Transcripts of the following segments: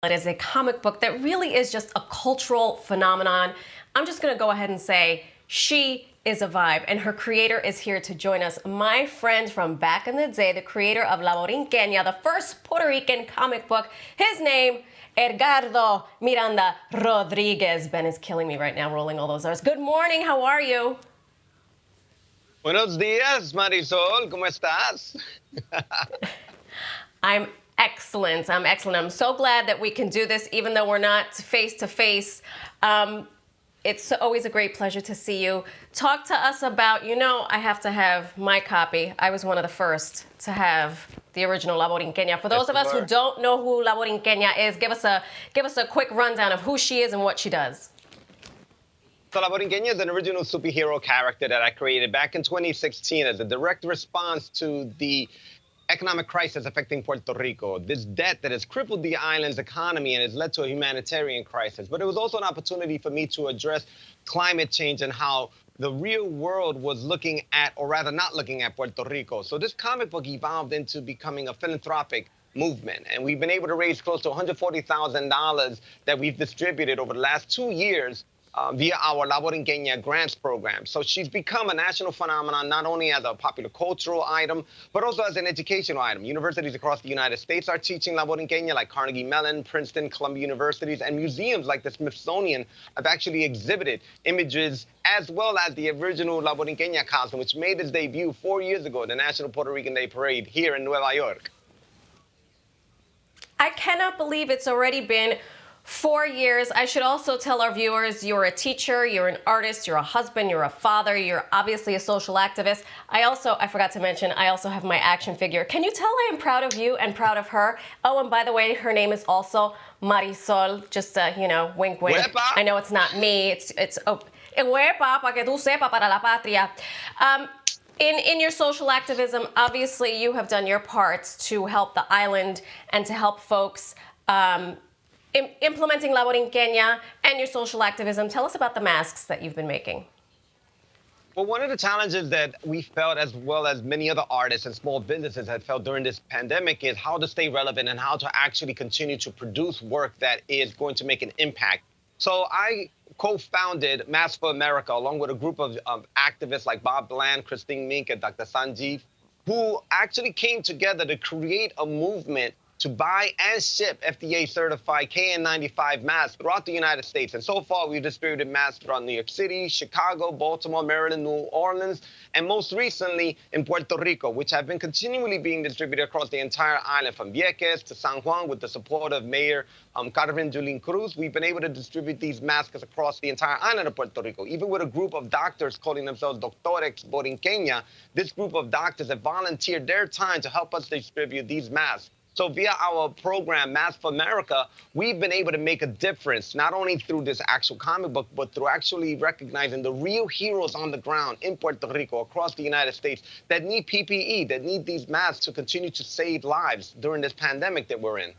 It is a comic book that really is just a cultural phenomenon. I'm just going to go ahead and say she is a vibe, and her creator is here to join us. My friend from back in the day, the creator of La Borinqueña, the first Puerto Rican comic book. His name, Edgardo Miranda-Rodriguez. Ben is killing me right now, rolling all those R's. Good morning. How are you? Buenos días, Marisol. ¿Cómo estás? I'm excellent. I'm so glad that we can do this, even though we're not face to face. It's always a great pleasure to see you. Talk to us about, I have to have my copy. I was one of the first to have the original La Borinqueña. For those of us who don't know who La Borinqueña is, give us a quick rundown of who she is and what she does. So La Borinqueña is an original superhero character that I created back in 2016 as a direct response to the economic crisis affecting Puerto Rico, this debt that has crippled the island's economy and has led to a humanitarian crisis. But it was also an opportunity for me to address climate change and how the real world was looking at, or rather not looking at, Puerto Rico. So this comic book evolved into becoming a philanthropic movement. And we've been able to raise close to $140,000 that we've distributed over the last 2 years via our La Borinqueña grants program. So she's become a national phenomenon, not only as a popular cultural item, but also as an educational item. Universities across the United States are teaching La Borinqueña, like Carnegie Mellon, Princeton, Columbia Universities, and museums like the Smithsonian have actually exhibited images as well as the original La Borinqueña costume, which made its debut 4 years ago at the National Puerto Rican Day Parade here in Nueva York. I cannot believe it's already been 4 years. I should also tell our viewers, you're a teacher, you're an artist, you're a husband, you're a father, you're obviously a social activist. I forgot to mention, I also have my action figure. Can you tell I am proud of you and proud of her? Oh, and by the way, her name is also Marisol. Just, wink, wink. Huepa. I know it's not me. It's huepa, para que tú sepa, para la patria. In your social activism, obviously you have done your part to help the island and to help folks implementing La Borinqueña and your social activism. Tell us about the masks that you've been making. Well, one of the challenges that we felt, as well as many other artists and small businesses have felt during this pandemic, is how to stay relevant and how to actually continue to produce work that is going to make an impact. So I co-founded Masks for America along with a group of activists like Bob Bland, Christine Mink, and Dr. Sanjeev, who actually came together to create a movement to buy and ship FDA-certified KN95 masks throughout the United States. And so far, we've distributed masks throughout New York City, Chicago, Baltimore, Maryland, New Orleans, and most recently in Puerto Rico, which have been continually being distributed across the entire island, from Vieques to San Juan, with the support of Mayor Carmen Julín Cruz. We've been able to distribute these masks across the entire island of Puerto Rico, even with a group of doctors calling themselves Doctores Borinqueña. This group of doctors have volunteered their time to help us distribute these masks. So via our program, Masks for America, we've been able to make a difference, not only through this actual comic book, but through actually recognizing the real heroes on the ground in Puerto Rico, across the United States, that need PPE, that need these masks to continue to save lives during this pandemic that we're in.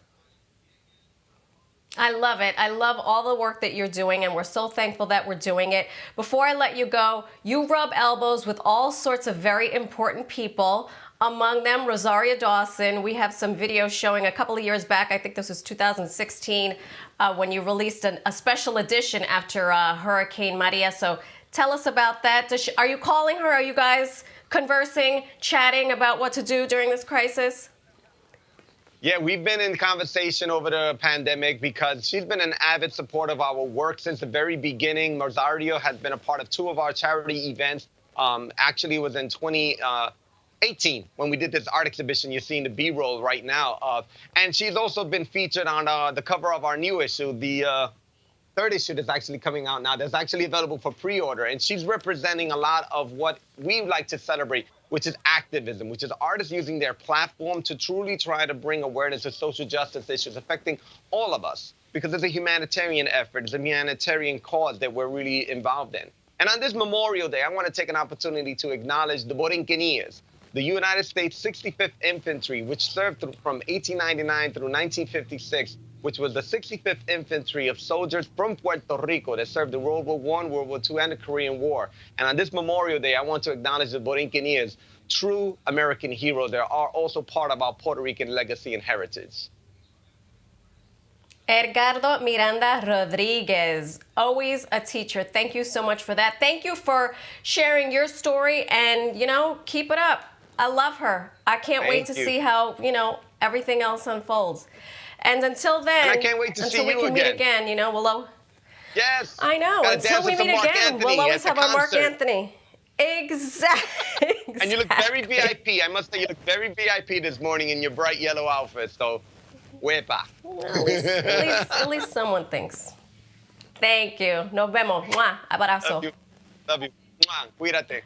I love it. I love all the work that you're doing, and we're so thankful that we're doing it. Before I let you go, you rub elbows with all sorts of very important people. Among them, Rosario Dawson. We have some videos showing a couple of years back, I think this was 2016, when you released a special edition after Hurricane Maria. So tell us about that. Are you calling her? Are you guys conversing, chatting about what to do during this crisis? Yeah, we've been in conversation over the pandemic because she's been an avid supporter of our work since the very beginning. Rosario has been a part of 2 of our charity events. Actually, it was in 2018 when we did this art exhibition you're seeing the B-roll right now of. And she's also been featured on the cover of our new issue, the third issue that's actually coming out now, that's actually available for pre-order. And she's representing a lot of what we like to celebrate, which is activism, which is artists using their platform to truly try to bring awareness to social justice issues affecting all of us, because it's a humanitarian effort, it's a humanitarian cause that we're really involved in. And on this Memorial Day, I want to take an opportunity to acknowledge the Borinqueñas, the United States 65th Infantry, which served from 1899 through 1956, which was the 65th Infantry of soldiers from Puerto Rico that served in World War I, World War II, and the Korean War. And on this Memorial Day, I want to acknowledge the Borinqueñas, true American heroes that are also part of our Puerto Rican legacy and heritage. Edgardo Miranda-Rodriguez, always a teacher. Thank you so much for that. Thank you for sharing your story and, keep it up. I love her. I can't wait to Thank you. see how, everything else unfolds. And until then, And I can't wait to see until we you can meet again. again, we'll Yes. I know. Gotta Until dance we with some meet Mark again, Anthony we'll always at the have our Mark concert. Anthony. Exactly. And you look very VIP. I must say, you look very VIP this morning in your bright yellow outfit. So, huepa. At least someone thinks. Thank you. Nos vemos. Mwah. Love Abrazo. you. Love you. Mwah. Cuídate.